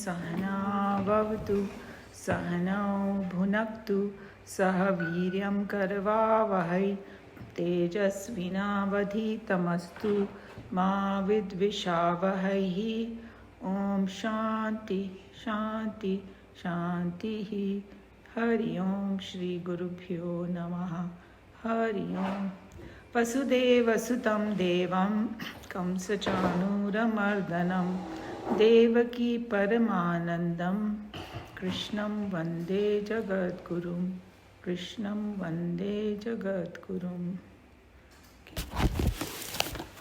सहना भवतु सहनौ भुनक्तु सह वीर्यं करवावहै तेजस्विनावधीतमस्तु मा विद्विषावहै। ओम शांति शांति शांतिः। हरि ओम श्री गुरुभ्यो नमः। हरि ओम। वसुदेवसुतं देवं कंसचाणूरमर्दनं देवकी परमानन्दं कृष्णं वन्दे जगद्गुरुं। कृष्णं वन्दे जगद्गुरुं।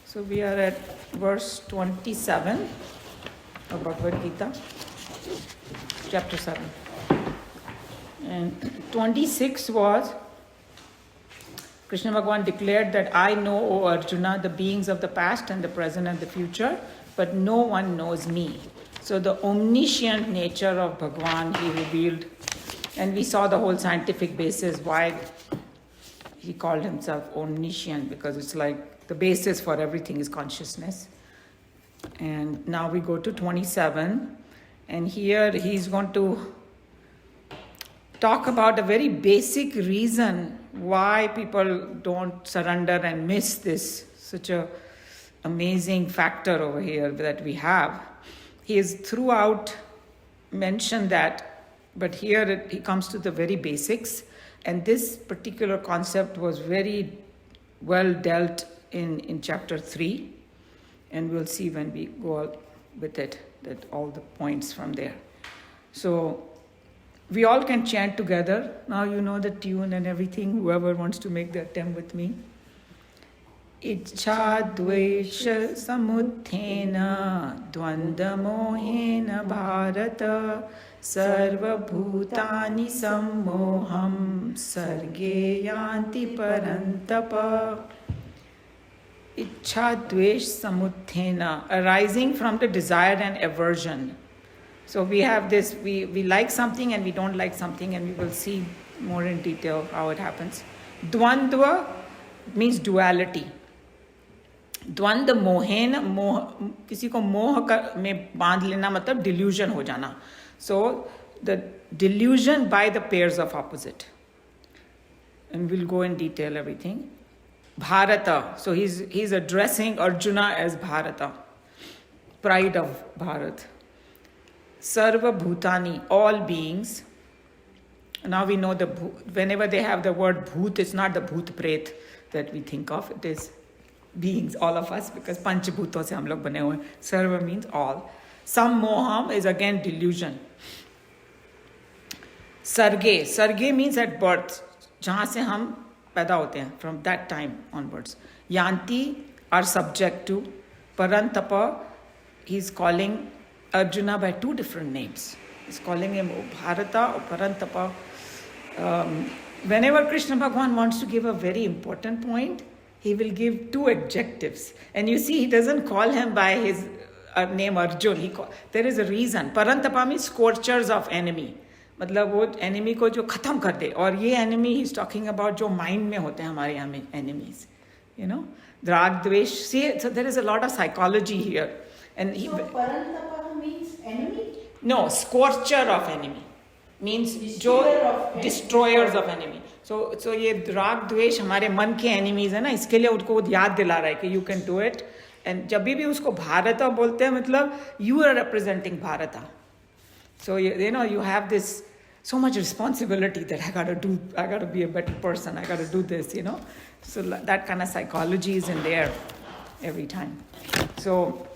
So we are at verse 27 of Bhagavad Gita, chapter 7. And 26 was, Krishna Bhagavan declared that I know, O Arjuna, the beings of the past and the present and the future, but no one knows me. So the omniscient nature of Bhagavan he revealed, and we saw the whole scientific basis why he called himself omniscient, because it's like the basis for everything is consciousness. And now we go to 27, and here he's going to talk about a very basic reason why people don't surrender and miss this such a amazing factor over here that we have. He has throughout mentioned that, but here he comes to the very basics, and this particular concept was very well dealt in chapter 3, and we'll see when we go with it, that all the points from there. So we all can chant together. Now you know the tune and everything. Whoever wants to make the attempt with me. Ichcha dvesha samuthena dvanda mohena bharata sarva bhutani sammoham sarge yanti parantapa. Ichcha dvesh samuthena, arising from the desire and aversion. So we have this, we like something and we don't like something, and we will see more in detail how it happens. Dvandva means duality. Dvand mohen, किसी को मोह में बांध लेना मतलब delusion हो जाना. So the delusion by the pairs of opposite. And we'll go in detail everything. Bharata. So he's addressing Arjuna as Bharata, pride of Bharat. Sarva Bhutani, all beings. Now we know whenever they have the word Bhut, it's not the Bhut Pret that we think of. It is beings, all of us, because Panch Bhuto se hum log bane hue. Sarva means all. Sammoham is again delusion. Sarge. Sarge means at birth. Jahan se hum paida hote hain, from that time onwards. Yanti are subject to. Parantapa, he's calling Arjuna by two different names. He's calling him Bharata or Parantapa. Whenever Krishna Bhagavan wants to give a very important point, he will give two adjectives. And you see, he doesn't call him by his name Arjun. There is a reason. Parantapa means scorchers of enemy. मतलब वो enemy को जो खत्म कर दे. और ये enemy he's talking about जो mind में होते हैं हमारे यहाँ enemies. You know, Drag, Dvesh. See, so there is a lot of psychology here. And so Parantapa means enemy? No, scorcher of enemy means destroyers of enemy. So ये राग द्वेष हमारे मन के enemies है ना, इसके लिए उनको याद दिला रहा है कि you can do it. And जब भी उसको भारता बोलते हैं मतलब you are representing Bharata. So you know you have this so much responsibility that I got to be a better person, I got to do this, you know. So that kind of psychology is in there every time. So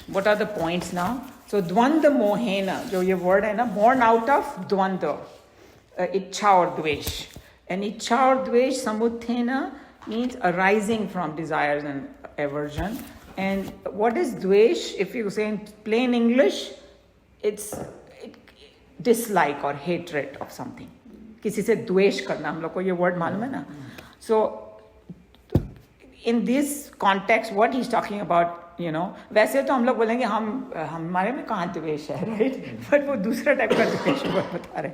what are the points now? So dvanda mohena, जो ये word है ना, born out of dvanda, ichha or dvesh. And ichha or dvesh samuthena means arising from desires and aversion. And what is dvesh? If you say in plain English, it's dislike or hatred of something. किसी से द्वेष करना, हम लोग को ये word मालूम है ना. So in this context, what he's talking about, you know, वैसे तो हम लोग बोलेंगे हमारे में कहाँ द्वेष है, right? But वो दूसरा टाइप का द्वेष बता रहे.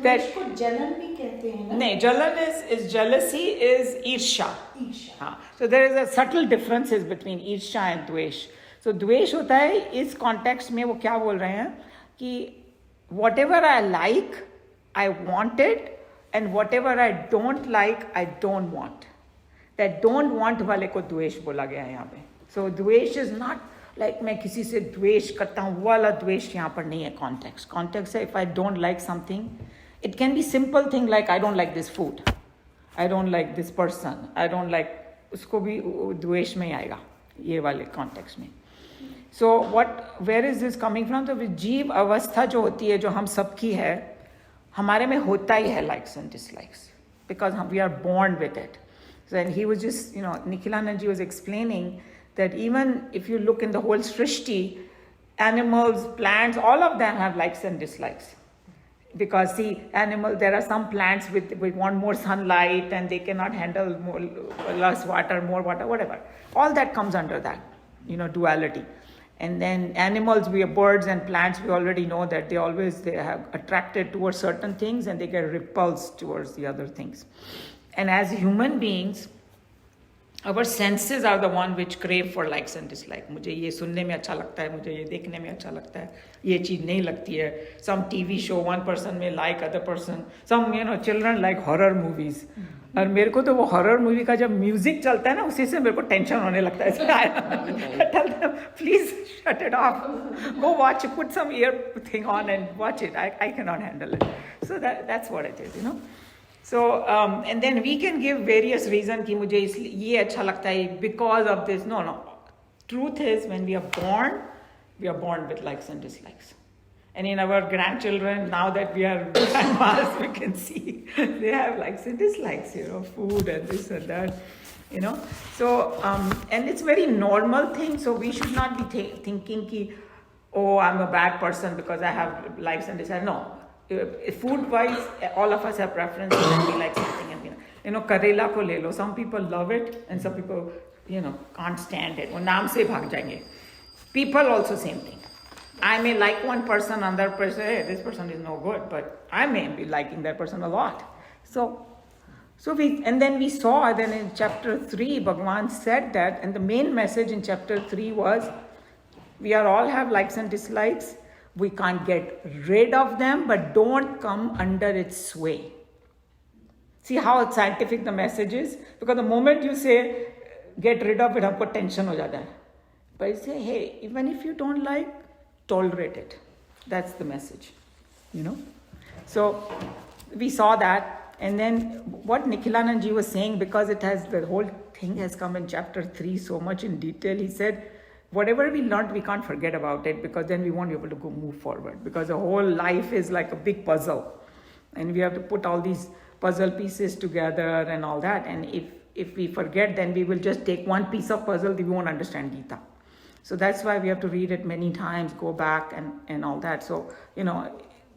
द्वेष को जलन भी कहते हैं ना? नहीं, जलन is jealousy is ईर्ष्या. हाँ. So there is a subtle differences between ईर्ष्या and द्वेष. So द्वेष होता है इस context में वो क्या बोल रहे हैं कि whatever I like, I want it, and whatever I don't like, I don't want. That don't want वाले को द्वेष बोला गया है यहाँ पे. So द्वेष is not like मैं किसी से द्वेष करता हूँ, वाला द्वेष यहाँ पर नहीं है. Context. Context है if I don't like something, it can be simple thing like I don't like this food, I don't like this person, I don't like, उसको भी द्वेष में ही आएगा ये वाले context में. So where is this coming from? तो जीव अवस्था जो होती है, जो हम सबकी है, हमारे में होता ही है likes and dislikes, because we are born with it. So, and he was just, Nikhilananji was explaining that even if you look in the whole Srishti, animals, plants, all of them have likes and dislikes. Because see, there are some plants with want more sunlight and they cannot handle less water, more water, whatever. All that comes under that, duality. And then animals, birds and plants, we already know that they have attracted towards certain things and they get repulsed towards the other things. And as human beings, our senses are the one which crave for likes and dislikes. मुझे ये सुनने में अच्छा लगता है, मुझे ये देखने में अच्छा लगता है, ये चीज़ नहीं लगती है. Some TV show, one person may like, other person. Some children like horror movies. और मेरे को तो वो horror movie का जब music चलता है ना, उसी से मेरे को tension होने लगता है. I tell them, please shut it off. Go watch it. Put some ear thing on and watch it. I cannot handle it. So that's what it is, So, and then we can give various reasons कि मुझे इसलिए ये अच्छा लगता है because of this. No. Truth is, when we are born with likes and dislikes. And in our grandchildren, now that we are grandmas, we can see they have likes and dislikes, food and this and that, So, and it's very normal thing. So we should not be thinking कि, oh, I'm a bad person because I have likes and dislikes. No. Food wise, all of us have preferences and we like something, and karela ko le lo. Some people love it and some people can't stand it. वो नाम से भाग जाएंगे. People also same thing. I may like one person, another person, hey, this person is no good, but I may be liking that person a lot. So then we saw then in chapter 3 Bhagavan said that, and the main message in chapter 3 was we all have likes and dislikes. We can't get rid of them, but don't come under its sway. See how scientific the message is? Because the moment you say, get rid of it, हमको tension हो जाता है. But you say, hey, even if you don't like, tolerate it. That's the message, So we saw that. And then what Nikhilananji was saying, because the whole thing has come in chapter 3 so much in detail, he said, whatever we learned, we can't forget about it, because then we won't be able to move forward, because the whole life is like a big puzzle and we have to put all these puzzle pieces together and all that. And if we forget, then we will just take one piece of puzzle, we won't understand Geeta. So that's why we have to read it many times, go back and all that. So,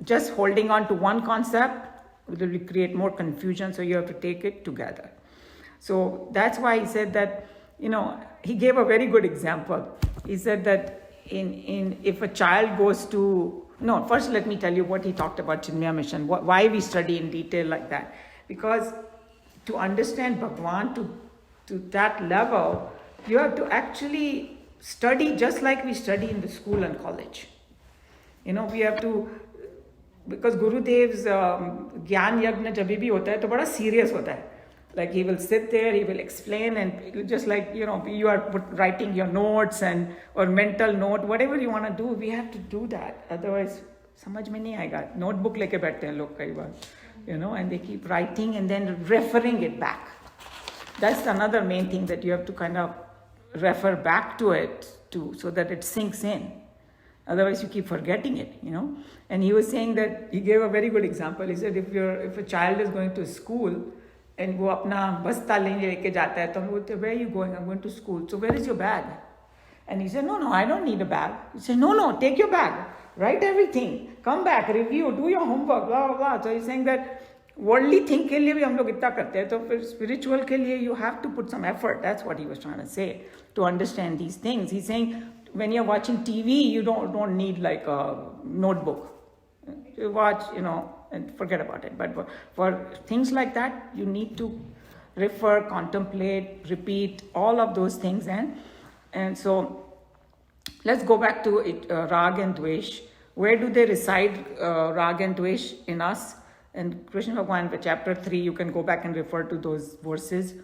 just holding on to one concept will create more confusion, so you have to take it together. So that's why he said that, he gave a very good example. He said that if a child goes to, first let me tell you what he talked about Chinmaya Mission, why we study in detail like that. Because to understand Bhagwan to that level, you have to actually study just like we study in the school and college. We have to, because Gurudev's Gyan Yagna जब भी होता है तो बड़ा serious होता है. Like he will sit there, he will explain, and just like, you are writing your notes or mental note, whatever you want to do, we have to do that. Otherwise, समझ में नहीं आएगा. Notebook लेके बैठते हैं लोग कई बार, and they keep writing and then referring it back. That's another main thing, that you have to kind of refer back to it so that it sinks in. Otherwise, you keep forgetting it, And he was saying that, he gave a very good example. He said, if a child is going to school, and वो अपना बस्ता लेके जाता है, तो हम बोलते हैं, where are you going? I'm going to school. So where is your bag? And he said, no, I don't need a bag. He said, no, take your bag, write everything, come back, review, do your homework, blah, blah, blah. So he's saying that worldly thing के लिए भी हम लोग इतना करते हैं, तो फिर spiritual के लिए you have to put some effort. That's what he was trying to say, to understand these things. He's saying when you're watching TV, you don't need like a notebook. You watch, and forget about it. But for things like that, you need to refer, contemplate, repeat, all of those things. And so let's go back to it, Rag and Dvesh. Where do they reside, Rag and Dvesh, in us? And Krishna Bhagwan, chapter 3, you can go back and refer to those verses.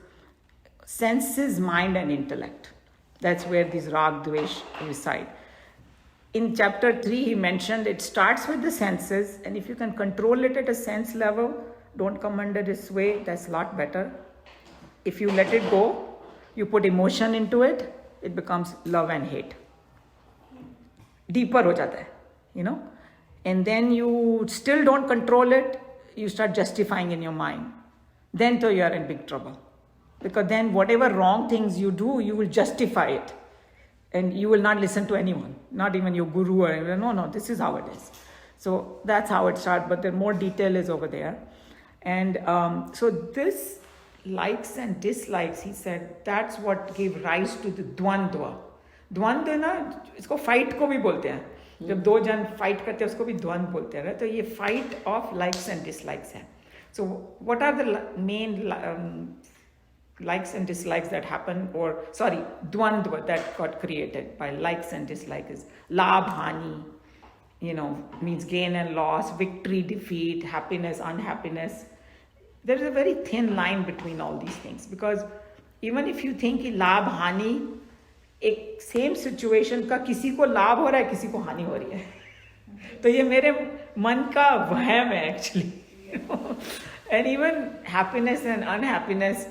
Senses, mind and intellect. That's where these Rag, Dvesh reside. In chapter 3, he mentioned it starts with the senses, and if you can control it at a sense level, don't come under its sway, that's a lot better. If you let it go, you put emotion into it, it becomes love and hate. Deeper ho jata hai, you know. And then you still don't control it, you start justifying in your mind. Then you are in big trouble. Because then whatever wrong things you do, you will justify it. And you will not listen to anyone, not even your guru or anyone. No, this is how it is. So that's how it starts, but the more detail is over there. And so this likes and dislikes, he said, that's what gave rise to the dvandva. द्वंद्व ना, इसको fight को भी बोलते हैं. जब दो जन फाइट करते हैं उसको भी द्वंद्व बोलते हैं. तो ये fight of likes and dislikes है. So what are the main likes and dislikes that happen, or dvandva that got created by likes and dislikes is labh, hani, means gain and loss, victory, defeat, happiness, unhappiness. There is a very thin line between all these things, because even if you think labh, hani, एक same situation का किसी को लाभ हो रहा है, किसी को हानि हो रही है. तो ये मेरे मन का वहम है actually. And even happiness and unhappiness,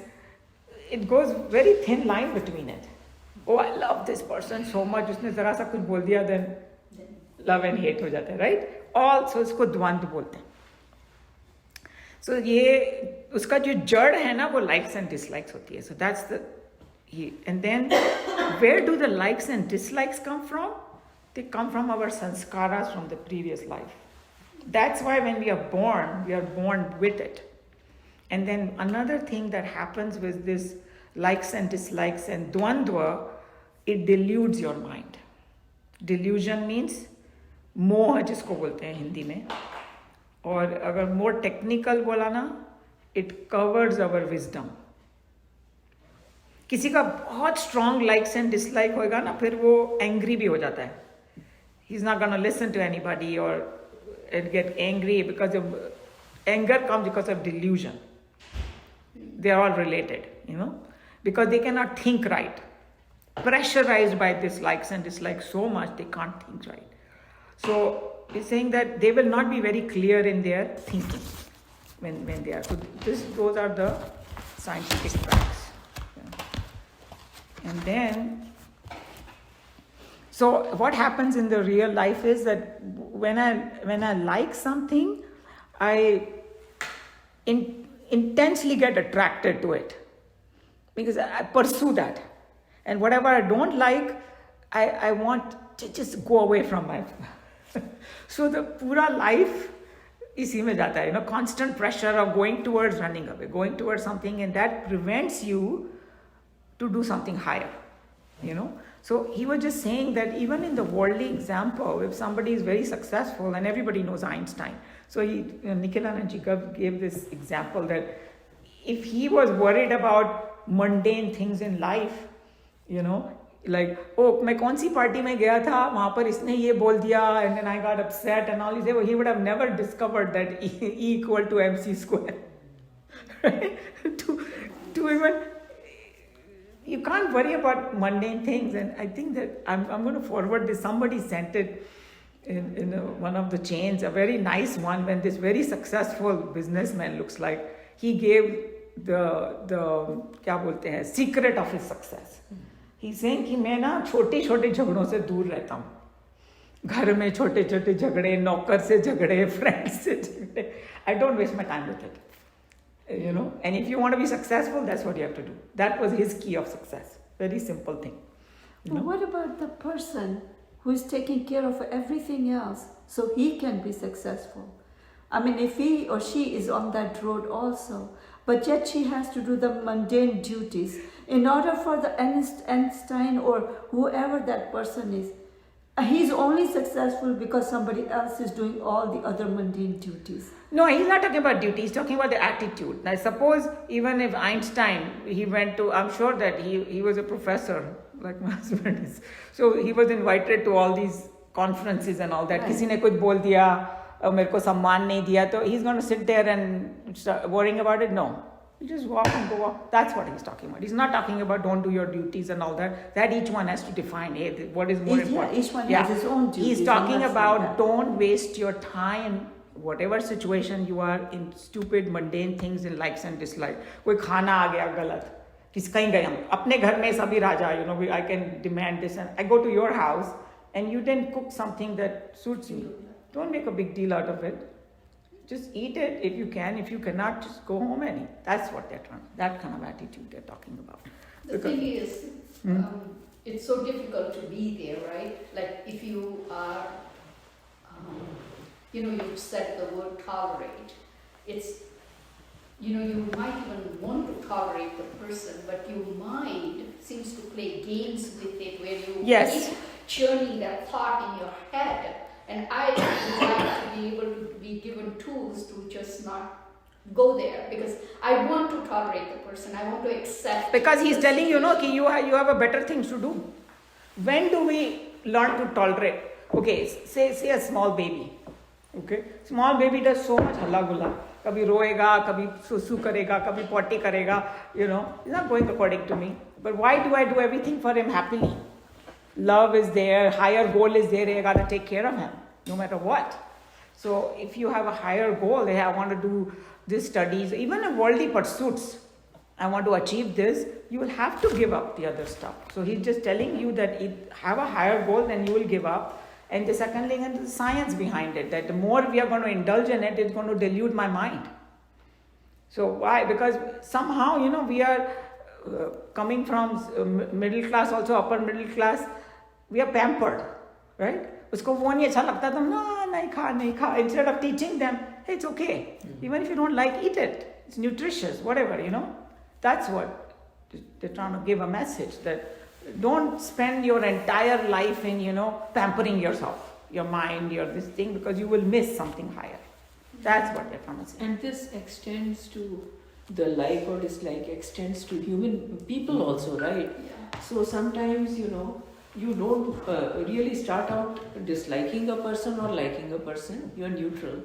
it goes very thin line between it. Oh, I love this person so much, उसने जरा सा कुछ बोल दिया, then love and hate हो जाता है, right? Also इसको द्वंद्व बोलते हैं. So ये उसका जो जड़ है ना, वो likes and dislikes होती है. So that's the, and then where do the likes and dislikes come from? They come from our sanskaras from the previous life. That's why when we are born with it. And then another thing that happens with this likes and dislikes and dvandva, it deludes your mind. Delusion means मोह जिसको बोलते हैं हिंदी में. और अगर more technical बोला ना, it covers our wisdom. किसी का बहुत strong likes and dislike होएगा ना, फिर वो angry भी हो जाता है. He's not going to listen to anybody or get angry because of anger comes because of delusion. They are all related, because they cannot think right. Pressurized by this likes and dislikes so much, they can't think right. So he's saying that they will not be very clear in their thinking when they are. So those are the scientific facts. And then, so what happens in the real life is that when I like something, I intensely get attracted to it because I pursue that. And whatever I don't like, I want to just go away from my. So the pura life इसी में जाता है, constant pressure of going towards running away, going towards something, and that prevents you to do something higher, So he was just saying that even in the worldly example, if somebody is very successful, and everybody knows Einstein, so Nikhilanand gave this example that if he was worried about mundane things in life, like, oh, मैं कौन सी party में गया था, वहाँ पर इसने ये बोल दिया, and then I got upset and all, he would have never discovered that E equal to MC square. Right? to even, you can't worry about mundane things. And I think that I'm going to forward this. Somebody sent it in one of the chains, a very nice one, when this very successful businessman looks like, he gave the क्या बोलते हैं, secret of his success. He's saying कि मैं ना छोटे छोटे झगड़ों से दूर रहता हूँ. घर में छोटे छोटे झगड़े, नौकर से झगड़े, फ्रेंड्स से झगड़े. I don't waste my time with it. And if you want to be successful, that's what you have to do. That was his key of success. Very simple thing. But what about the person who is taking care of everything else so he can be successful? I mean, if he or she is on that road also, but yet she has to do the mundane duties in order for the Einstein or whoever that person is, he's only successful because somebody else is doing all the other mundane duties. No, he's not talking about duty. He's talking about the attitude. Now, suppose even if Einstein, he went to, I'm sure that he was a professor, like my husband is. So he was invited to all these conferences and all that. Right. किसी ने कुछ बोल दिया मेरे को सम्मान नहीं दिया तो he's going to sit there and start worrying about it. No, you just walk and go walk. That's what he's talking about. He's not talking about don't do your duties and all that. That each one has to define. Hey, what is more important? Each one has his own duties. He's talking and that's about like that. don't waste your time. Whatever situation you are in, stupid mundane things in likes and dislikes. कोई खाना आ गया गलत किस कहीं गए हम अपने घर में सभी राजा I can demand this and I go to your house and you didn't cook something that suits me. Don't make a big deal out of it. Just eat it if you can. If you cannot, just go home and eat. That's what they're trying. That kind of attitude they're talking about. The thing is, it's so difficult to be there, right? Like if you are, you've said the word tolerate. It's, you might even want to tolerate the person, but your mind seems to play games with it where you keep churning that thought in your head. And I would like to be able to be given tools to just not go there because I want to tolerate the person. I want to accept. Because he's telling you, you have a better things to do. When do we learn to tolerate? Okay, say a small baby. Okay, small baby does so much halla gulla. कभी रोएगा, कभी सुसु करेगा, कभी potty करेगा. He's not going according to me. But why do I do everything for him happily? Love is there, higher goal is there, I gotta take care of him, no matter what. So if you have a higher goal, I want to do these studies, even in worldly pursuits, I want to achieve this, you will have to give up the other stuff. So he's just telling you that have a higher goal, then you will give up. And the second thing is the science behind it, that the more we are going to indulge in it, it's going to dilute my mind. So why? Because somehow, we are coming from middle class, also upper middle class, we are pampered, right? Usko wo nahi acha lagta to nahi kha. Instead of teaching them, hey, it's okay. Even if you don't like, eat it. It's nutritious, whatever, That's what they're trying to give a message, that don't spend your entire life in, pampering yourself, your mind, your this thing, because you will miss something higher. That's what they're trying to say. And this extends to the like or dislike, extends to human people also, right? Yeah. So sometimes, you don't really start out disliking a person or liking a person, you're neutral.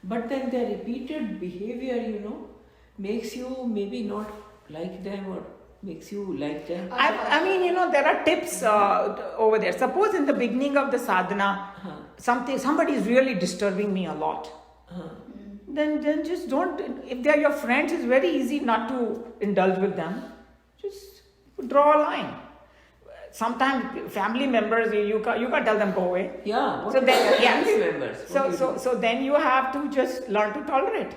But then their repeated behavior, makes you maybe not like them or makes you like them. I mean, there are tips over there. Suppose in the beginning of the sadhana, somebody is really disturbing me a lot. Then just don't, if they are your friends, it's very easy not to indulge with them. Just draw a line. Sometimes family members, you can't tell them go away. Yeah. So then, Family members. So then you have to just learn to tolerate.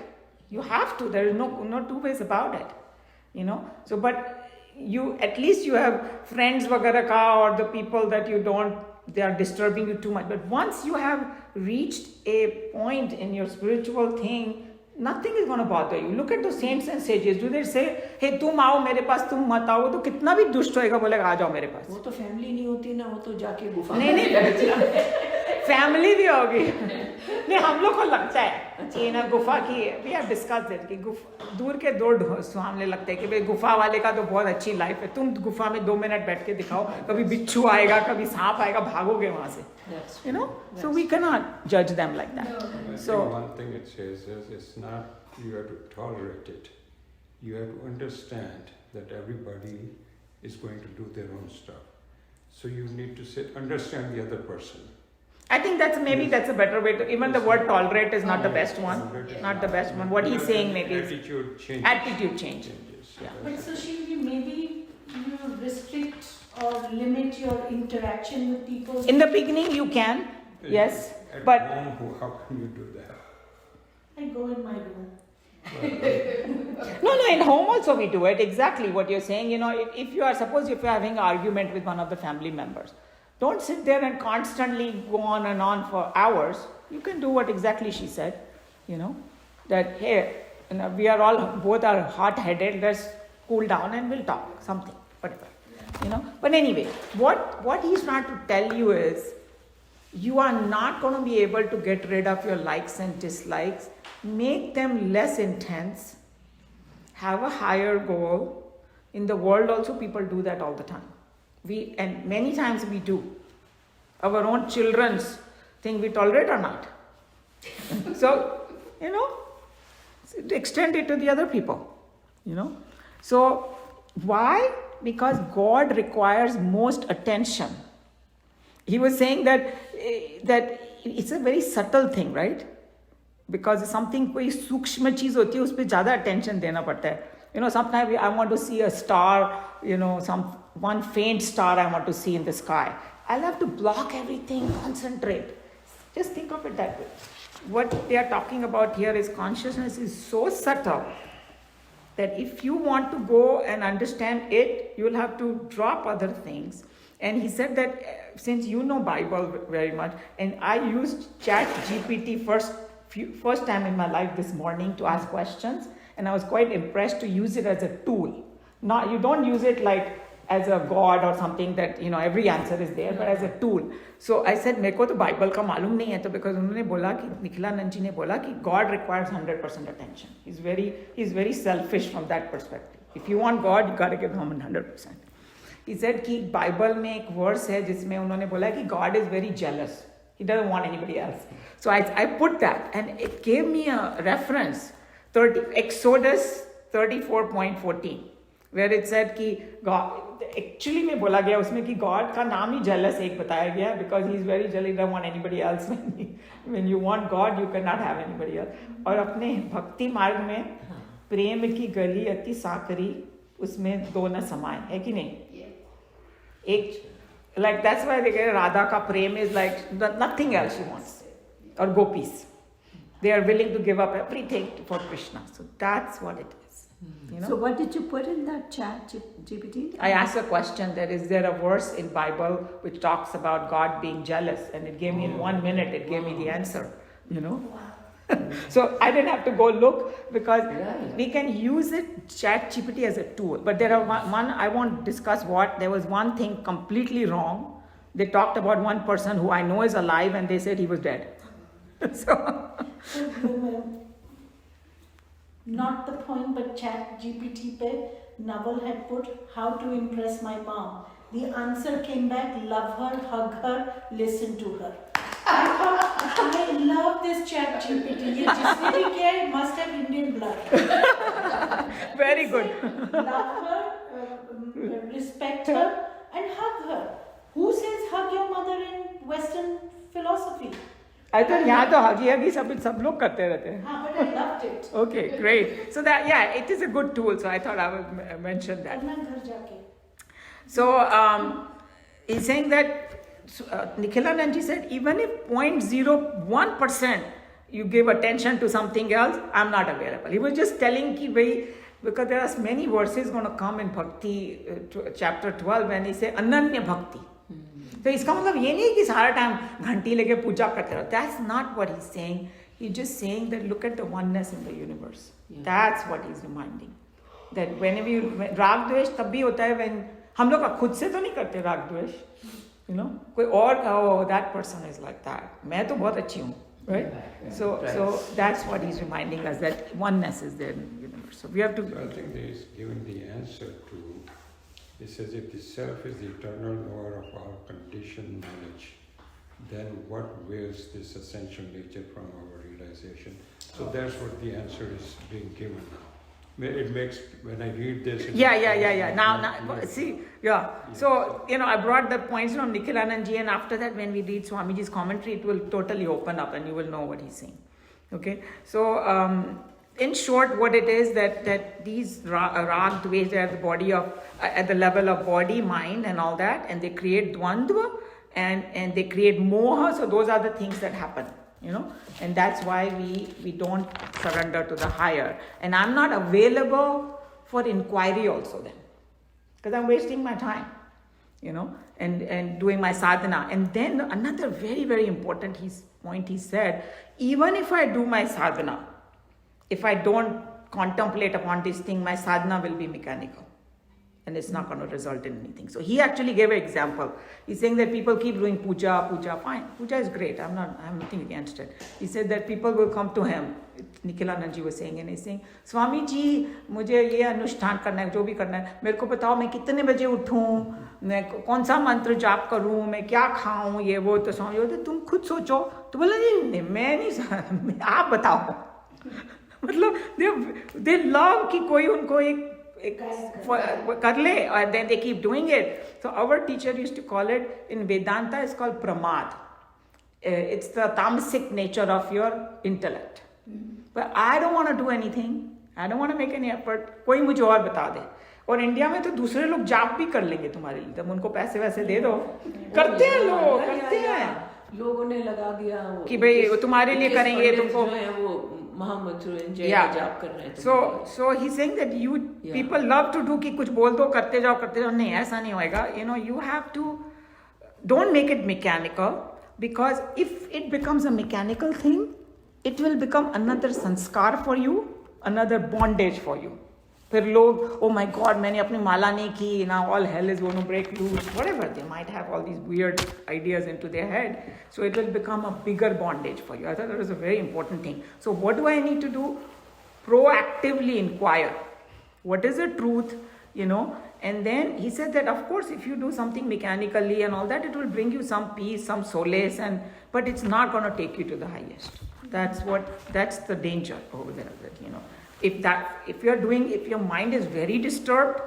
You have to. There is no two ways about it. So but you at least you have friends vagara ka, or the people that they are disturbing you too much. But once you have reached a point in your spiritual thing, nothing is going to bother you. Look at the saints and sages. Do they say, hey, tum आओ मेरे पास, तुम मत आओ? तो कितना भी दुष्ट होएगा बोलेगा आ जाओ मेरे पास. वो तो फैमिली नहीं होती ना, वो तो जाके गुफा नहीं फैमिली भी होगी. नहीं, हम लोग को लगता है कि ना गुफा की, we have discussed it, कि दूर के दो सामने लगता है कि भाई गुफा वाले का तो बहुत अच्छी लाइफ है. तुम गुफा में 2 मिनट बैठ के दिखाओ, कभी बिच्छू आएगा, कभी सांप आएगा, भागोगे वहां से. So we cannot judge them like that. I So think one thing it says is it's not you have to tolerate it. You have to understand that everybody is going to do their own stuff. So you need to understand the other person. I think that's a better way to, even the word tolerate is not the best one. Not the best one. What he's saying maybe is attitude change. Yeah. But so Shivji, maybe you restrict or limit your interaction with people. In the beginning you can, yes, At but home, how can you do that? I go in my room. no, in home also we do it. Exactly what you're saying. If you're having an argument with one of the family members, don't sit there and constantly go on and on for hours. You can do what exactly she said, that hey, we are all both are hot-headed. Let's cool down and we'll talk something, whatever. But anyway, what he's trying to tell you is, you are not going to be able to get rid of your likes and dislikes. Make them less intense. Have a higher goal. In the world also people do that all the time. And many times we do. our own children's thing we tolerate or not. So, extend it to the other people, So, why? Because God requires most attention. He was saying that it's a very subtle thing, right? Because something कोई सूक्ष्म चीज होती है उस पर ज़्यादा attention देना पड़ता है. Sometimes I want to see a star, one faint star I want to see in the sky. I'll have to block everything, concentrate. Just think of it that way. What they are talking about here is consciousness is so subtle that if you want to go and understand it, you'll have to drop other things. And he said that since you know Bible very much, and I used Chat GPT first time in my life this morning to ask questions, and I was quite impressed to use it as a tool. Not, you don't use it like as a god or something that every answer is there, but as a tool. So I said, मेरे को तो Bible का मालूम नहीं है, तो because उन्होंने बोला कि निखिलानंद जी ने बोला कि God requires 100% attention. He's very selfish from that perspective. If you want God, you got to give him 100%. He said कि बाइबल में एक वर्स है जिसमें उन्होंने बोला कि God is very jealous. He doesn't want anybody else. So I put that, and it gave me a reference, Exodus 34:14, where it said कि God, actually में बोला गया उसमें कि God का नाम ही jealous एक बताया गया, because he is very jealous, he doesn't want anybody else. When you want God, you cannot have anybody else. और अपने भक्ति मार्ग में प्रेम की गली अति साकरी उसमें दो न समाए, है कि नहीं? एक like that's why they get Radha ka prem is like nothing else she wants, or gopis. They are willing to give up everything for Krishna. So that's what it is. So what did you put in that Chat GPT? I asked a question that is there a verse in Bible which talks about God being jealous, and it gave me in 1 minute, it gave me the answer, So I didn't have to go look, because we can use it, Chat GPT, as a tool. But there are one I won't discuss what. There was one thing completely wrong. They talked about one person who I know is alive, and they said he was dead. Not the point, but Chat GPT pe Naval had put how to impress my mom. The answer came back: love her, hug her, listen to her. I thought, I love this Chat GPT. ये जिसने भी किया है must have Indian blood. Very good. Love her, respect her, and hug her. Who says hug your mother in Western philosophy? I thought यहाँ तो हगी सब लोग करते रहते हैं. But I loved it. Okay, great. So that it is a good tool. So I thought I would mention that. So he's saying that Nikhilanand ji said, even if 0.01% you give attention to something else, I'm not available. He was just telling ki because there are many verses going to come in Bhakti chapter 12 when he say Ananya Bhakti. So इसका मतलब ये नहीं कि सारा time घंटी लेके पूजा करते रहो. That's not what he's saying. He's just saying that look at the oneness in the universe. Yeah. That's what he's reminding. That whenever you राग द्वेष तब भी होता है when हम लोग खुद से तो नहीं करते राग द्वेष. कोई और कहो that person is like that. मैं तो बहुत अच्छी हूँ. Right? So that's what he's reminding us, that oneness is there in the universe. So we have to. So I think he's giving the answer to. He says, if the self is the eternal knower of all conditioned knowledge, then what wills this essential nature from our realization? So that's what the answer is being given now. It makes, when I read this... Yeah. Now, see, yeah. So, I brought the points from Nikhilanand ji, and after that, when we read Swamiji's commentary, it will totally open up and you will know what he's saying. Okay? So, in short, what it is that these rag dvesh, they are the body of, at the level of body, mind and all that, and they create dvandva and they create moha. So those are the things that happen, and that's why we don't surrender to the higher. And I'm not available for inquiry also then, because I'm wasting my time, and doing my sadhana. And then another very, very important point he said, even if I do my sadhana, if I don't contemplate upon this thing, my sadhana will be mechanical. and it's not going to result in anything. So he actually gave an example. He's saying that people keep doing puja, fine. Puja is great. I have nothing against it. He said that people will come to him. Nikhilanand ji was saying, and he's saying, Swami ji, मुझे ये अनुष्ठान करना है, जो भी करना है, मेरे को बताओ मैं कितने बजे उठूं, मैं कौन सा मंत्र जाप करूं, मैं क्या खाऊं, ये वो. तो स्वामी बोलते तुम खुद सोचो. तो बोला जी मैं नहीं, आप बताओ. मतलब they love कि कोई उनको एक कर ले, and then they keep doing it. So our teacher used to call it, in Vedanta it's called pramad. It's the tamasic nature of your intellect. But I don't want to do anything. I don't want to make any effort. कोई मुझे और बता दे. और India में तो दूसरे लोग जाप भी कर लेंगे तुम्हारे लिए, तब उनको पैसे वैसे दे दो. करते हैं लोग, करते हैं. लोगों ने लगा दिया कि भाई वो तुम्हारे लिए करेंगे, तुमको वो महामंत्र जाप कर रहे हैं. So he's saying that people love to do कि कुछ बोल दो, करते जाओ. नहीं, ऐसा नहीं होएगा. You have to, don't make it mechanical, because if it becomes a mechanical thing, it will become another sanskar for you, another bondage for you. फिर लोग, oh my God, मैंने अपनी माला नहीं की, now all hell is going to break loose. Whatever, they might have all these weird ideas into their head. So it will become a bigger bondage for you. I thought that was a very important thing. So what do I need to do? Proactively inquire. What is the truth? And then he said that, of course, if you do something mechanically and all that, it will bring you some peace, some solace, but it's not going to take you to the highest. That's the danger over there. If your mind is very disturbed,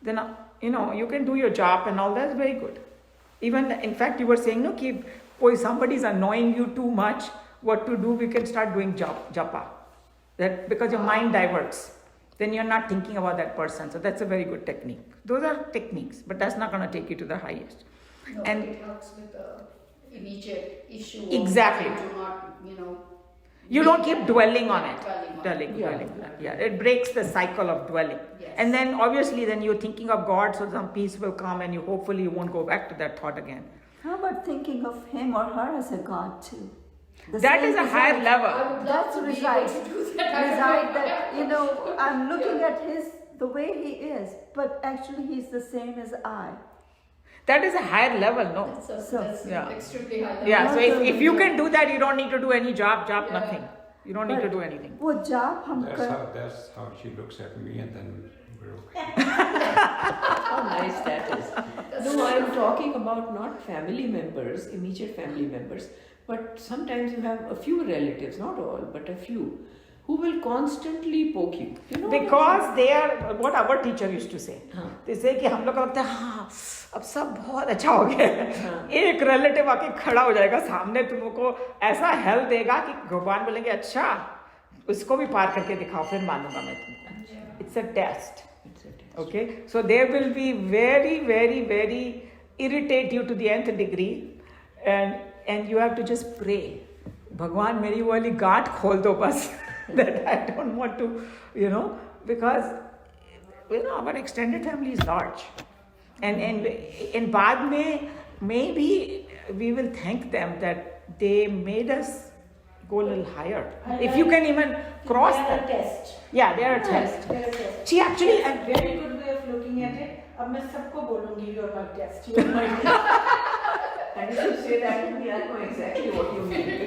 then you can do your job and all. That's very good. Even, in fact, you were saying, no, if somebody is annoying you too much, what to do? We can start doing japa. That because your mind diverts, then you're not thinking about that person. So that's a very good technique. Those are techniques, but that's not going to take you to the highest. No, And it helps with the immediate issue. Exactly. Do not, you don't keep dwelling on it. Dwelling. Yeah, it breaks the cycle of dwelling. Yes. And then obviously then you're thinking of God, so some peace will come, and hopefully you won't go back to that thought again. How about thinking of him or her as a god too? That is a higher level. I would love That's to be reside. able to do that. That I'm looking at the way he is, but actually he's the same as I. That is a higher level, no? That's Yeah. extremely high level. Yeah, so if you can do that, you don't need to do any job, nothing. You don't need to do anything. वो job हम That's how she looks at me, and then we're okay. How nice that is. No, I'm talking about not family members, immediate family members, but sometimes you have a few relatives, not all, but a few, who will constantly poke you. Because they are what our teacher used to say. हाँ. They say कि हम लोग को लगता है हाँ अब सब बहुत अच्छा हो गया है. एक रिलेटिव आके खड़ा हो जाएगा सामने, तुमको ऐसा हेल्प देगा कि भगवान बोलेंगे अच्छा उसको भी पार करके दिखाओ, फिर मानूंगा मैं तुमको. It's a test. Okay, so they will be very, very, very irritate you to the nth degree, and you have to just pray. भगवान मेरी वो वाली गांठ खोल दो बस. That I don't want to, because our extended family is large, and बाद में maybe we will thank them that they made us go a little higher. If you can even cross that. They are a test. Yeah, they are a test. They are a test. See, actually, It's a very good way of looking at it. अब मैं सबको बोलूँगी you're my test. You're my test. And if you say that to me, I know exactly what you mean.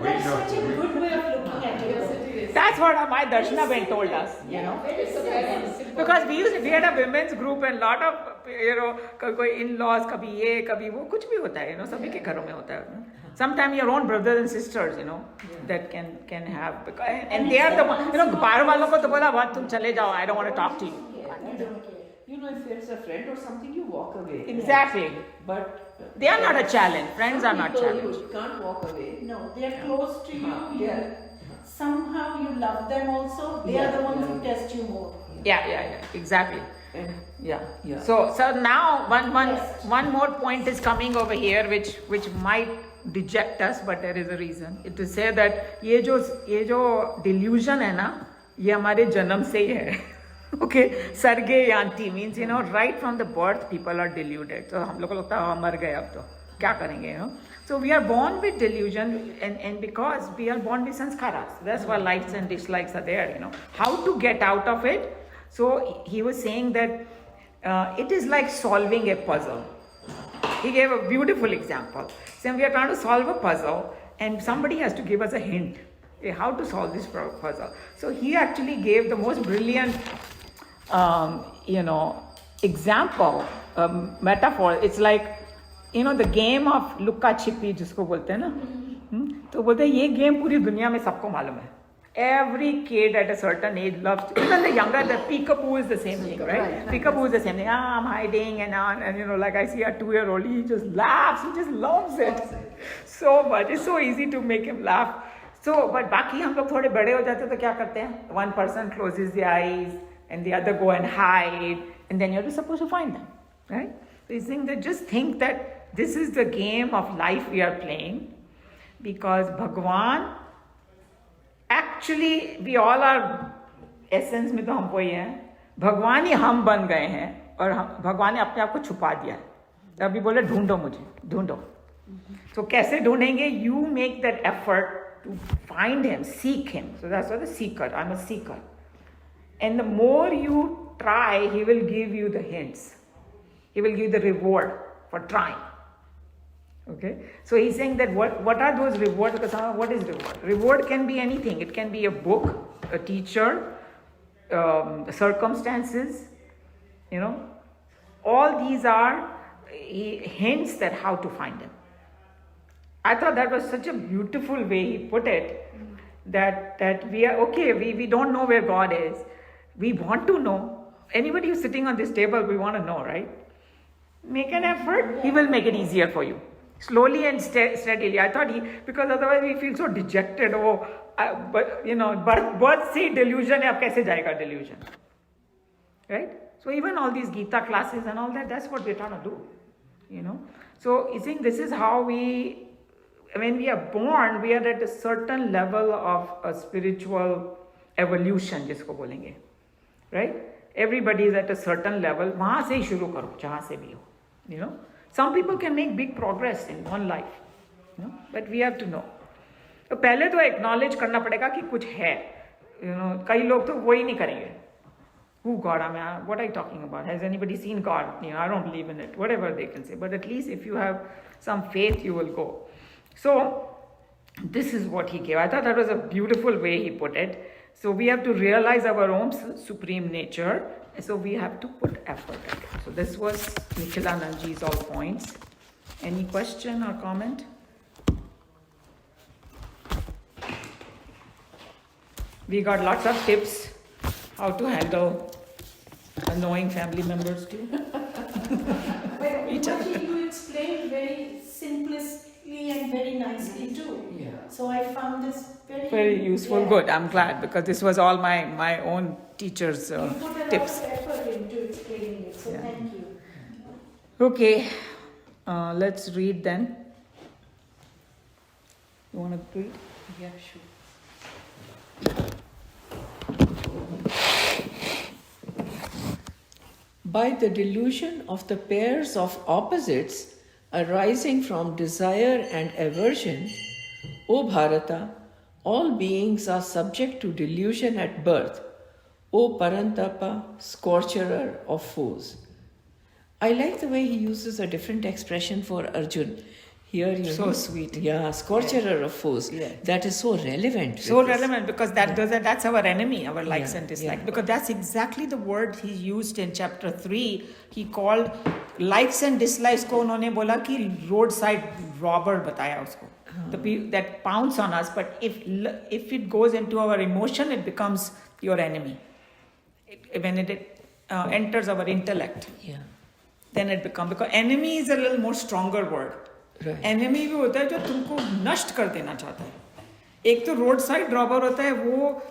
That's such a good way of looking at it. Yes, it is. that's what my Darshana Ben told us, It's a very simple. Because we had a women's group and lot of, कोई in-laws, कभी ये, कभी वो, कुछ भी होता है, सभी के घरों में होता है. Sometimes your own brothers and sisters, that can have, and they are the one, बाहर वालों को तो बोला, "वाह, तुम चले जाओ, I don't want to talk to you." I don't care. If there's a friend or something, you walk away. Exactly. But They are not a challenge. Friends are not people, challenge. You can't walk away. No, they are close to you. Yeah. Somehow you love them also. They are the ones who test you more. Yeah, exactly. And Yeah. So now one more point is coming over here, which might deject us, but there is a reason. It to say that ये जो delusion है ना, ये हमारे जन्म से ही है. Okay, sarge yanti means right from the birth people are deluded. So हम लोग को लगता है मर गए अब तो क्या करेंगे, So we are born with delusion, and because we are born with sanskaras, that's why likes and dislikes are there. How to get out of it? So he was saying that it is like solving a puzzle. He gave a beautiful example. Saying we are trying to solve a puzzle and somebody has to give us a hint how to solve this puzzle. So he actually gave the most brilliant, example, metaphor. It's like, the game of lukka छिपी जिसको बोलते हैं ना, तो बोलते हैं ये game पूरी दुनिया में सबको मालूम है. Every kid at a certain age loves, even the younger, the peekaboo is the same thing, right? Peekaboo is the same thing. I'm hiding and like I see a 2-year-old, he just laughs, he just loves it so much. It's so easy to make him laugh. So, but बाकी हम लोग थोड़े बड़े हो जाते तो क्या करते हैं? One person closes their eyes and the other go and hide, and then you're supposed to find them, right? So he's saying that just think that this is the game of life we are playing, because Bhagwan, actually we all are essence में तो हम वही हैं. भगवान ही हम बन गए हैं और भगवान ने अपने आप को छुपा दिया है. अभी बोले ढूंढो मुझे, ढूंढो. तो कैसे ढूंढेंगे? You make that effort to find him, seek him. So that's what the seeker. I'm a seeker. And the more you try, he will give you the hints. He will give you the reward for trying. Okay? So he's saying that what are those rewards? Because what is reward? Reward can be anything. It can be a book, a teacher, circumstances. All these are hints that how to find him. I thought that was such a beautiful way he put it, that we are okay, we don't know where God is. We want to know. Anybody who's sitting on this table, we want to know, right? Make an effort, he will make it easier for you. Slowly and steadily. I thought because otherwise we feel so dejected. But birth से delusion है, अब कैसे जाएगा delusion? Right? So even all these Geeta classes and all that, that's what we're trying to do. So you think this is how when we are born, we are at a certain level of a spiritual evolution, जिसको बोलेंगे, right? Everybody is at a certain level. वहाँ से ही शुरू करो, जहाँ से भी हो. Some people can make big progress in one life, but we have to know. तो पहले तो acknowledge करना पड़ेगा कि कुछ है. कई लोग तो वही नहीं करेंगे. Who God? What are you talking about? Has anybody seen God? I don't believe in it. Whatever they can say. But at least if you have some faith, you will go. So this is what he gave. I thought that was a beautiful way he put it. So we have to realize our own supreme nature. So we have to put effort at it. So this was Nikhilanandji's all points. Any question or comment? We got lots of tips how to handle annoying family members too. Each other. You explained very simplistically and very nicely too. Yeah. So I found this Very useful. Yeah. Good. I'm glad, because this was all my own teacher's You put a tips. lot of effort into explaining it, so Yeah. thank you. Okay, let's read then. You want to read? Yeah, sure. By the delusion of the pairs of opposites arising from desire and aversion, O Bharata, all beings are subject to delusion at birth, O Parantapa, scorcher of foes. I like the way he uses a different expression for Arjun. Here, So sweet. Yeah, scorcher of foes. Yeah. That is so relevant. So with this. relevant, because that's our enemy, our likes Yeah, and dislikes. yeah. Because that's exactly the word he used in chapter 3. He called likes and dislikes को उन्होंने बोला कि roadside robber बताया उसको. The people that pounce on us, but if it goes into our emotion, it becomes your enemy. When it enters our intellect, Yeah. then it becomes, because enemy is a little more stronger word. Right. Enemy भी होता है जो तुमको नष्ट कर देना चाहता है. एक तो रोड साइड रॉबर होता है, वो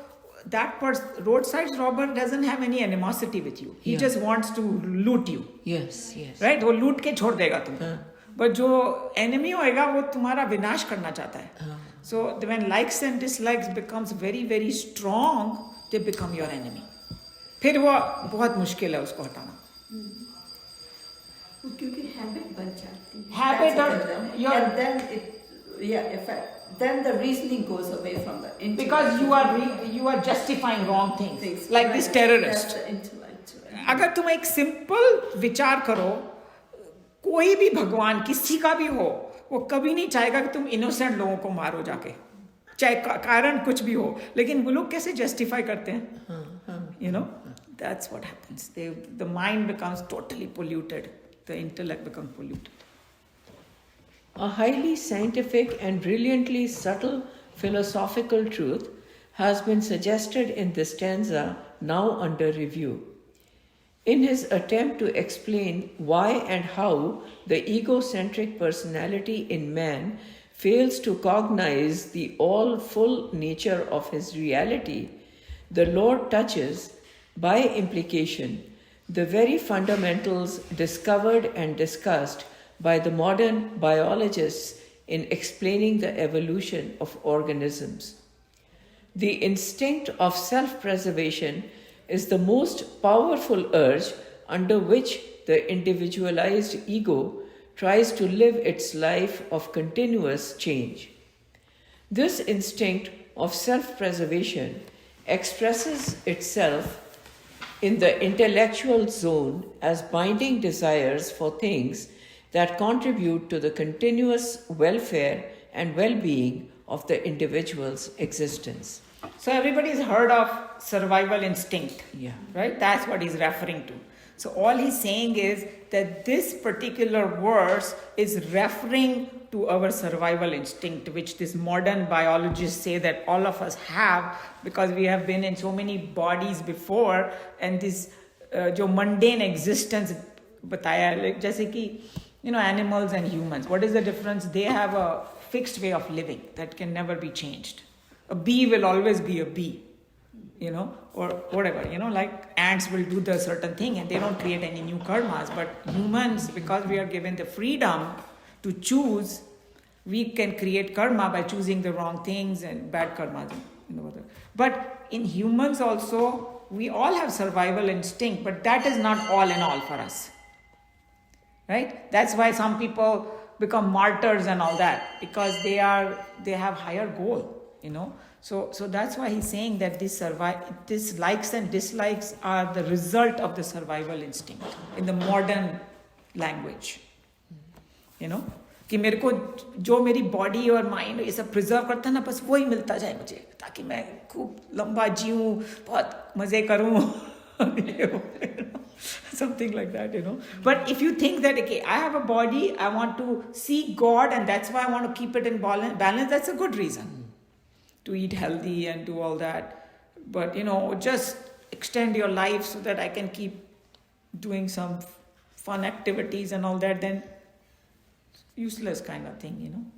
that person, roadside robber doesn't have any animosity with you. He Yeah. just wants to loot you, Yes, yes. right? वो लूट के छोड़ देगा तुमको. हाँ. But जो enemy होएगा वो तुम्हारा विनाश करना चाहता है. हाँ. So when likes and dislikes becomes very very strong, they become your enemy. फिर वो बहुत मुश्किल है उसको हटाना. क्योंकि हैबिट बन जाती है. Habit That's or the problem. your- And then it, yeah, if then the reasoning goes away from the intellect. Because you are justifying wrong things. Like Right. this terrorist. That's the intellect. Right? अगर तुम एक simple विचार करो, कोई भी भगवान किसी का भी हो, वो कभी नहीं चाहेगा कि तुम इनोसेंट लोगों को मारो जाके, चाहे कारण कुछ भी हो. लेकिन वो लोग कैसे जस्टिफाई करते हैं? You know, that's what happens. The mind becomes totally polluted. The intellect becomes polluted. A highly scientific and brilliantly subtle philosophical truth has been suggested in this stanza now under review. In his attempt to explain why and how the egocentric personality in man fails to cognize the all full nature of his reality, the Lord touches, by implication, the very fundamentals discovered and discussed by the modern biologists in explaining the evolution of organisms. The instinct of self-preservation is the most powerful urge under which the individualized ego tries to live its life of continuous change. This instinct of self-preservation expresses itself in the intellectual zone as binding desires for things that contribute to the continuous welfare and well-being of the individual's existence. So everybody's heard of survival instinct. Yeah. Right? That's what he's referring to. So all he's saying is that this particular verse is referring to our survival instinct, which this modern biologists say that all of us have, because we have been in so many bodies before, and this जो mundane existence बताया, like जैसे कि animals and humans, what is the difference? They have a fixed way of living that can never be changed. A bee will always be a bee, or whatever, like ants will do the certain thing and they don't create any new karmas. But humans, because we are given the freedom to choose, we can create karma by choosing the wrong things and bad karmas. But in humans also, we all have survival instinct, but that is not all in all for us. Right? That's why some people become martyrs and all that, because they have higher goal, So that's why he's saying that this likes and dislikes are the result of the survival instinct in the modern language. कि मेरे को जो मेरी body और mind ये सब preserve करता है ना, बस वही मिलता जाए मुझे, ताकि मैं खूब लंबा जीऊँ, बहुत मजे करूँ. Something like that, But if you think that, okay, I have a body, I want to see God, and that's why I want to keep it in balance, that's a good reason to eat healthy and do all that. But, just extend your life so that I can keep doing some fun activities and all that, then useless kind of thing,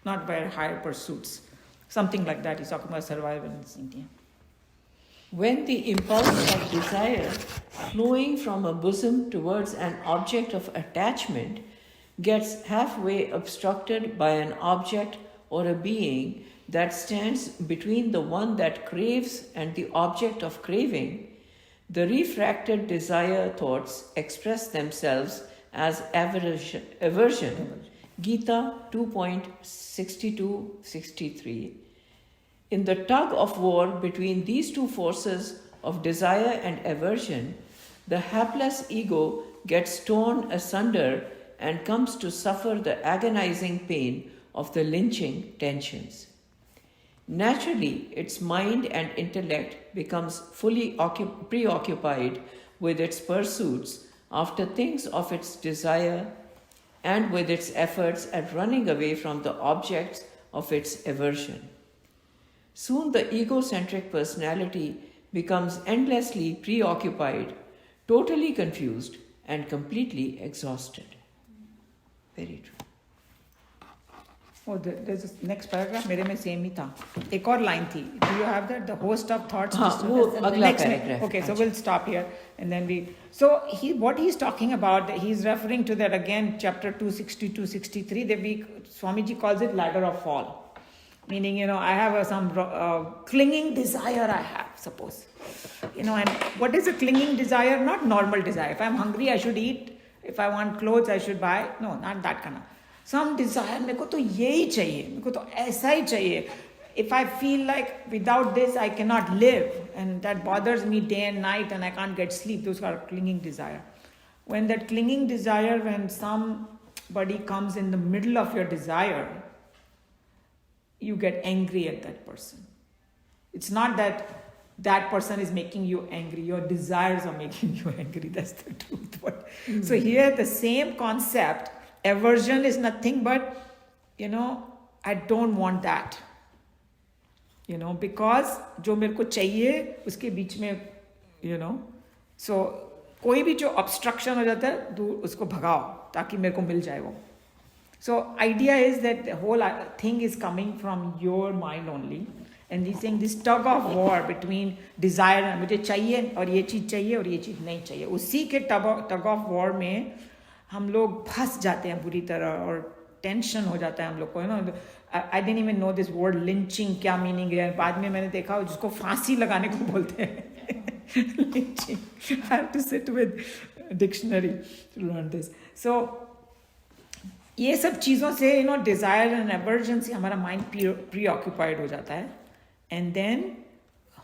Not by higher pursuits. Something like that. He's talking about survival instinct. Yeah. When the impulse of desire flowing from a bosom towards an object of attachment gets halfway obstructed by an object or a being that stands between the one that craves and the object of craving, the refracted desire thoughts express themselves as aversion. Geeta 2.62-63. In the tug of war between these two forces of desire and aversion, the hapless ego gets torn asunder and comes to suffer the agonizing pain of the lynching tensions. Naturally, its mind and intellect becomes fully preoccupied with its pursuits after things of its desire and with its efforts at running away from the objects of its aversion. Soon the egocentric personality becomes endlessly preoccupied, totally confused, and completely exhausted. Very true. Oh, there's this next paragraph. मेरे में same ही था. एक और line थी. Do you have that? The host of thoughts. वो अगला paragraph. Okay, so we'll stop here and then we. So what he's talking about, he's referring to that again, chapter 262-63. That Swamiji calls it ladder of fall. Meaning, I have some clinging desire I have, suppose. And what is a clinging desire? Not normal desire. If I'm hungry, I should eat. If I want clothes, I should buy. No, not that kind of. some desire, मेरे को तो यही चाहिए, मेरे को तो ऐसा ही चाहिए. If I feel like without this I cannot live, and that bothers me day and night and I can't get sleep, those are clinging desire. When that clinging desire, when somebody comes in the middle of your desire, you get angry at that person. It's not that that person is making you angry, your desires are making you angry, that's the truth. But so here the same concept, aversion is nothing but, I don't want that. Because जो मेरे को चाहिए उसके बीच में, so कोई भी जो obstruction हो जाता है दूर उसको भगाओ ताकि मेरे को मिल जाए वो. So idea is that the whole thing is coming from your mind only. And he's saying this tug of war between desire, मुझे चाहिए और ये चीज़ चाहिए और ये चीज़ नहीं चाहिए. उसी के tug of war में हम लोग फंस जाते हैं बुरी तरह और टेंशन हो जाता है हम लोग को. I didn't even know this word lynching क्या मीनिंग है. बाद में मैंने देखा जिसको फांसी लगाने को बोलते हैं. Lynching. I have to sit with dictionary to learn this. So ये सब चीज़ों से desire and aversion से हमारा mind preoccupied हो जाता है. And then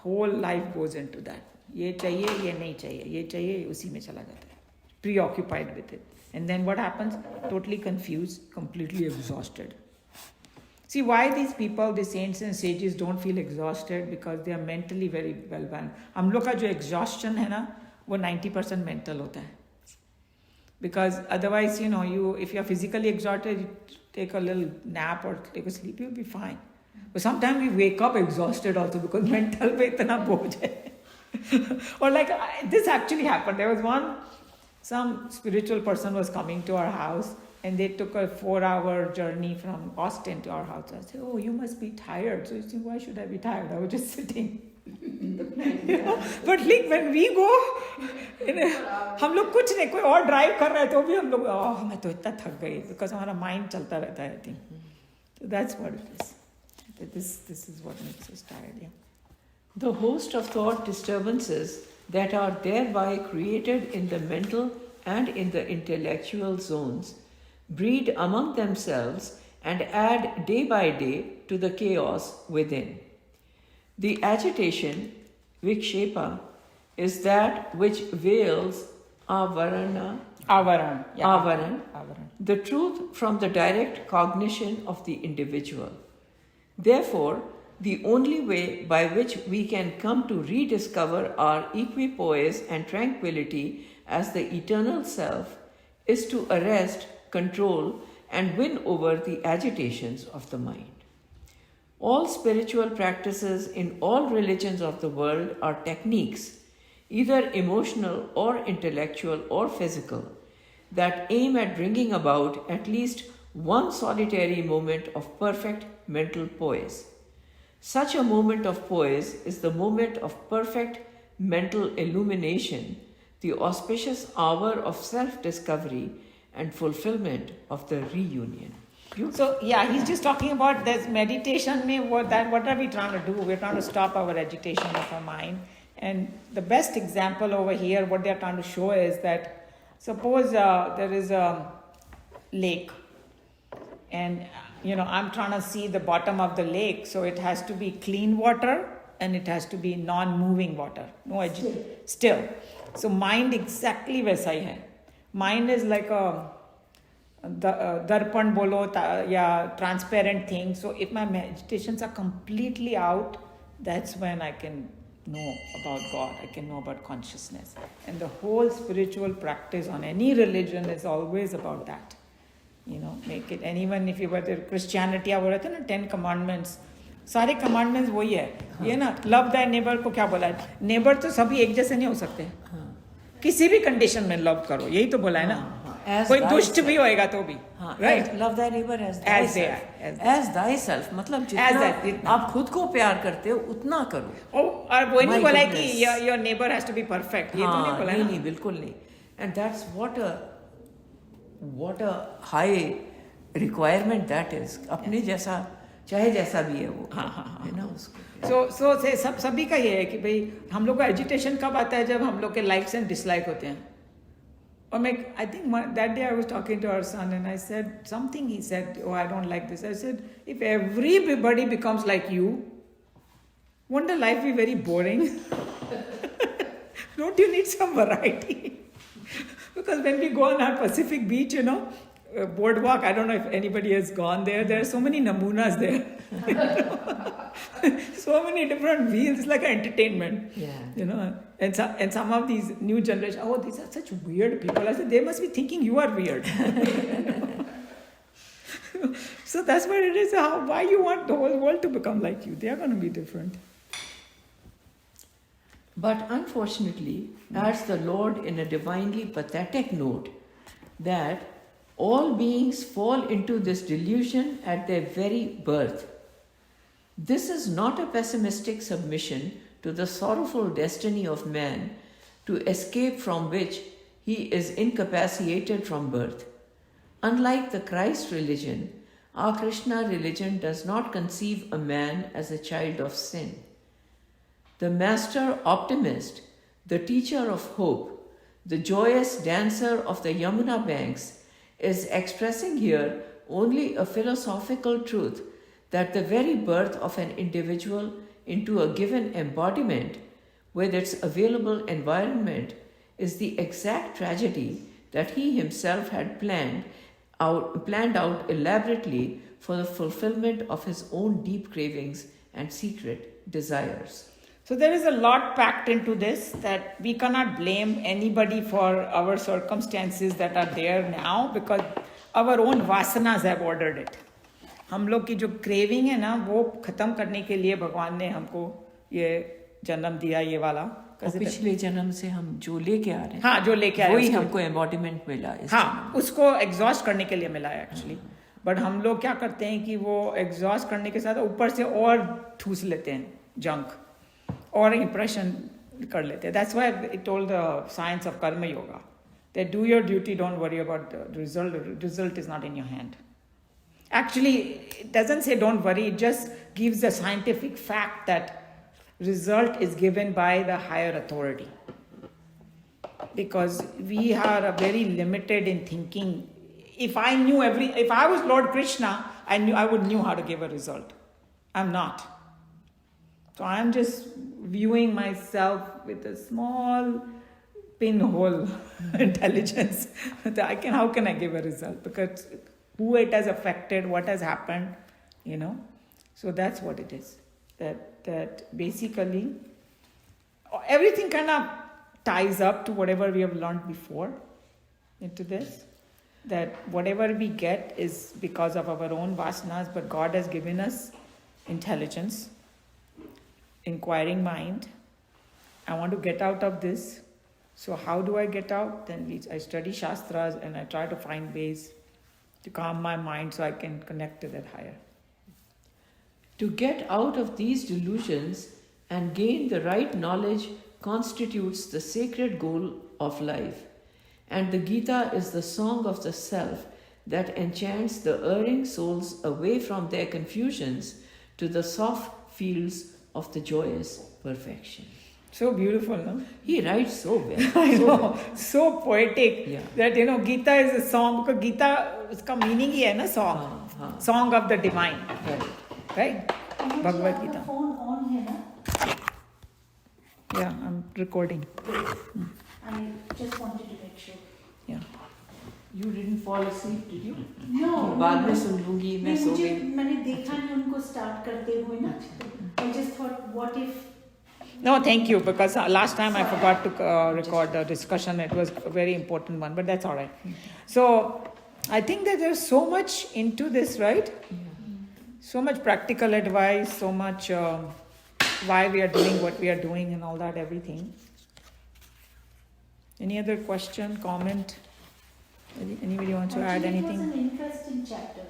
whole life goes into that. ये चाहिए, ये नहीं चाहिए, ये चाहिए, उसी में चला जाता है. Preoccupied with it. And then what happens? Totally confused, completely exhausted. See why these people, the saints and sages don't feel exhausted? Because they are mentally very well balanced. हम लोग का जो exhaustion है ना, वो 90% mental होता है. Because otherwise, if you are physically exhausted, you take a little nap or take a sleep, you'll be fine. But sometimes we wake up exhausted also because mental पे इतना बोझ है. Or this actually happened. There was some spiritual person was coming to our house and they took a 4-hour journey from Austin to our house. I said, oh, you must be tired. So he said, why should I be tired? I was just sitting. But when we go, हम लोग कुछ नहीं, कोई और drive कर रहा है तो भी हम लोग मैं तो इतना थक गई because हमारा माइंड चलता रहता है. I think so that's what it is. This is what makes us tired. Yeah. The host of thought disturbances that are thereby created in the mental and in the intellectual zones breed among themselves and add day by day to the chaos within. The agitation, vikshepa, is that which veils avaran, the truth from the direct cognition of the individual. Therefore, the only way by which we can come to rediscover our equipoise and tranquility as the eternal self is to arrest, control, and win over the agitations of the mind. All spiritual practices in all religions of the world are techniques, either emotional or intellectual or physical, that aim at bringing about at least one solitary moment of perfect mental poise. Such a moment of poise is the moment of perfect mental illumination, the auspicious hour of self-discovery and fulfillment of the reunion. So he's just talking about this meditation. What are we trying to do? We're trying to stop our agitation of our mind. And the best example over here, what they're trying to show is that suppose there is a lake and I'm trying to see the bottom of the lake, so it has to be clean water and it has to be non-moving water, still. So mind exactly वैसा ही है. Mind is like a darpan bolo transparent thing. So if my meditations are completely out, that's when I can know about God, I can know about consciousness. And the whole spiritual practice on any religion is always about that. Make it, and even if you were to Christianity, वो रहते हैं ना 10 commandments, सारे commandments वही है. ये ना love thy neighbor को क्या बोला है? Neighbor तो सभी एक जैसे नहीं हो सकते. किसी भी कंडीशन में लव करो, यही तो बोला है ना. कोई दुष्ट भी होएगा तो भी. Right? Love thy neighbor as thyself. As thyself, मतलब जितना आप खुद को प्यार करते हो उतना करो. और वो नहीं बोला है कि your neighbor has to be perfect. ये तो नहीं बोला है. नहीं, बिल्कुल नहीं. And that's what a high requirement that is. अपने जैसा चाहे जैसा भी है वो, है ना उसको. So सभी का ये है कि भाई हम लोग का एजिटेशन कब आता है? जब हम लोग के लाइक्स एंड डिसलाइक होते हैं. I think that day I was talking to our son and I said something. He said, "Oh, I don't like this." I said, "If everybody becomes like you, won't the life be very boring? Don't you need some variety?" Because when we go on our Pacific beach, boardwalk, I don't know if anybody has gone there. There are so many namunas there. So many different views. It's like an entertainment. Yeah. And some of these new generation, oh, these are such weird people. I said, they must be thinking you are weird. So that's what it is. Why you want the whole world to become like you? They are going to be different. But unfortunately, adds the Lord in a divinely pathetic note that all beings fall into this delusion at their very birth. This is not a pessimistic submission to the sorrowful destiny of man, to escape from which he is incapacitated from birth. Unlike the Christ religion, our Krishna religion does not conceive a man as a child of sin. The master optimist, the teacher of hope, the joyous dancer of the Yamuna banks, is expressing here only a philosophical truth that the very birth of an individual into a given embodiment with its available environment is the exact tragedy that he himself had planned out elaborately for the fulfillment of his own deep cravings and secret desires. So there is a lot packed into this, that we cannot blame anybody for our circumstances that are there now, because our own vasanas have ordered it. हम लोग की जो craving है ना, वो खत्म करने के लिए भगवान ने हमको ये जन्म दिया, ये वाला। पिछले जन्म से हम जो लेके आ रहे हैं, हाँ, जो लेके आ रहे हैं, वही हमको एम्बॉडीमेंट मिला। हाँ, उसको एग्जॉस्ट करने के लिए मिला है एक्चुअली। बट हम लोग क्या करते हैं कि वो एग्जॉस्ट करने के साथ ऊपर से और ठूस लेते हैं जंक, और इंप्रेशन कर लेते हैं। That's why I told the science of karma yoga that do your duty, don't worry about the result. Result is not in your hand. Actually, it doesn't say don't worry, it just gives the scientific fact that result is given by the higher authority. Because we are very limited in thinking. If I was Lord Krishna, I would knew how to give a result. I'm not. So I'm just viewing myself with a small pinhole intelligence. How can I give a result? Because who it has affected, what has happened, So that's what it is. That basically everything kind of ties up to whatever we have learned before into this. That whatever we get is because of our own vasanas, but God has given us intelligence, inquiring mind. I want to get out of this. So how do I get out? Then I study Shastras and I try to find ways to calm my mind so I can connect to that higher. To get out of these delusions and gain the right knowledge constitutes the sacred goal of life. And the Geeta is the song of the self that enchants the erring souls away from their confusions to the soft fields of the joyous perfection. So beautiful, no? He writes so well. I know, so poetic. Yeah. That, Geeta is a song, because Geeta, uska meaning hi hai na, song. Song of the divine. Right? Bhagavad Gita. phone on hai na? Yeah, I'm recording. I just wanted to make sure. Yeah. You didn't fall asleep, did you? No. बाद में सुन लूंगी, मैं सो गई। मैंने देखा नहीं उनको start करते हुए ना. I just thought, what if? No, thank you, because last time I forgot to record the discussion. It was a very important one, but that's all right. So I think that there's so much into this, right? So much practical advice, so much why we are doing what we are doing and all that, everything. Any other question, comment? Anybody wants to add anything? It was an interesting chapter.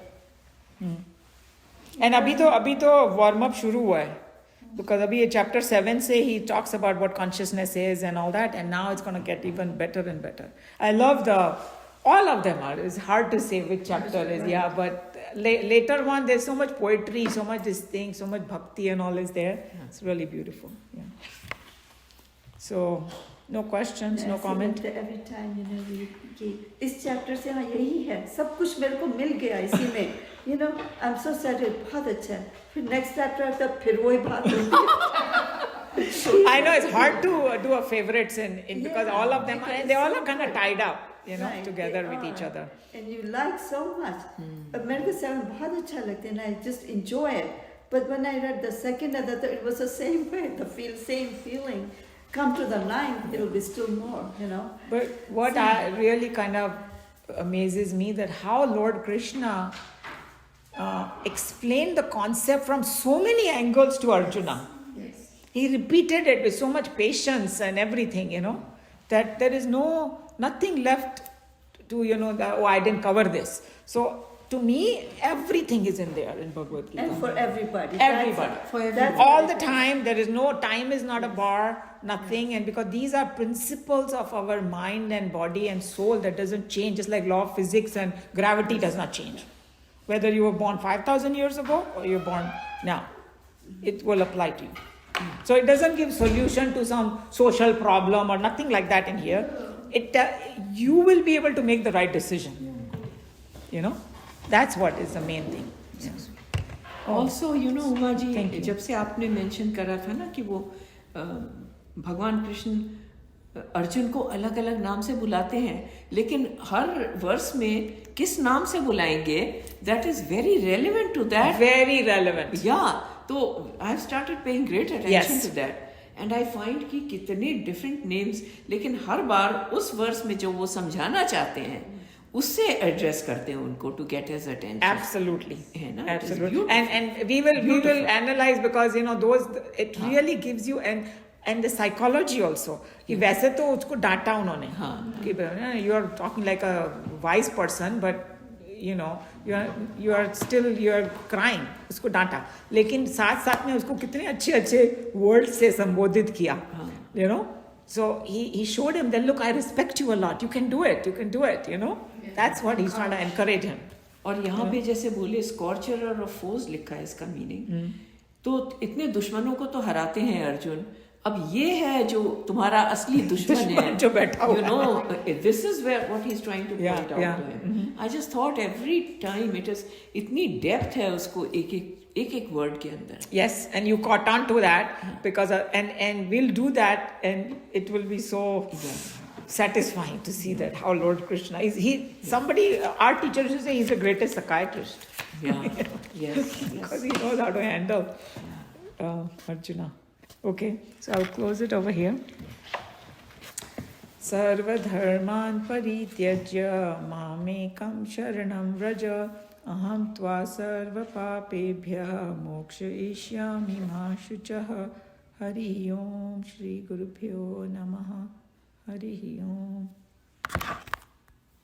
And अभी तो warm up शुरू हुआ है. Because abhi chapter 7 say he talks about what consciousness is and all that, and now it's going to get even better and better. I love all of them are. It's hard to say which chapter is, yeah, but later on there's so much poetry, so much this thing, so much bhakti and all is there. It's really beautiful. Yeah. So No questions, no ऐसे comment. लगता है every time कि इस chapter से हाँ यही है, सब कुछ मेरे को मिल गया इसी में. I'm so sad. बहुत अच्छा है. फिर next chapter आता है, फिर वही बात होती है. I know it's hard to do a favorites in because all of them because they all so are kind of good. tied up, Right, together they with each are. other. And you like so much. मेरे को 7 बहुत अच्छा लगता है and I just enjoy it. But when I read the second and the third, it was the same way, same feeling. Come to the 9th, it'll be still more, But what really kind of amazes me that how Lord Krishna explained the concept from so many angles to Arjuna. Yes. He repeated it with so much patience and everything, that there is nothing left to, that, I didn't cover this. So to me, everything is in there in Bhagavad Gita. And for everybody. Everybody. For everybody. All the time, time is not a bar, nothing. And because these are principles of our mind and body and soul that doesn't change, just like law of physics and gravity does not change. Whether you were born 5,000 years ago or you're born now, it will apply to you. So it doesn't give solution to some social problem or nothing like that in here. You will be able to make the right decision. That's what is the main thing. Yes. Also, Uma ji, Thank you. जब से आपने mention करा था ना कि वो भगवान कृष्ण अर्जुन को अलग अलग नाम से बुलाते हैं, लेकिन हर वर्ष में किस नाम से बुलाएंगे, that is very relevant to that. Very relevant. Yeah, तो I have started paying great attention Yes. to that. And I find कि कितने different names, लेकिन हर बार उस वर्ष में जो वो समझाना चाहते हैं उससे एड्रेस करते हैं उनको to get his attention. Absolutely. है ना? Absolutely. And we will analyze because it really gives you and the psychology also. कि वैसे तो उसको डांटा उन्होंने. कि you are talking like a wise person, but you are crying. उसको डांटा. लेकिन साथ में उसको कितने अच्छे words से संबोधित किया. So he showed him that, look, I respect you a lot. You can do it. That's what he's trying to encourage him. और यहाँ पे जैसे बोले स्कॉर्चर और फोर्स लिखा है इसका मीनिंग, तो इतने दुश्मनों को तो हराते हैं अर्जुन, अब ये है जो तुम्हारा असली दुश्मन है जो बैठा हुआ है. this is what he's trying to point out to him. I just thought every time it is इतनी depth है उसको एक वर्ड के अंदर. Yes, and you caught on to that because and we'll do that, and it will be so satisfying to see that how Lord Krishna is. Our teacher used to say he's the greatest psychiatrist. Yeah. Yes. Because he knows how to handle Arjuna. Okay, so I'll close it over here. Sarvadharman parityajya mamekam sharanam vraja aham tva sarva papebhya mokshayishyami ma shuchah. Hari Om Shri Gurubhyo Namaha. Hari Om.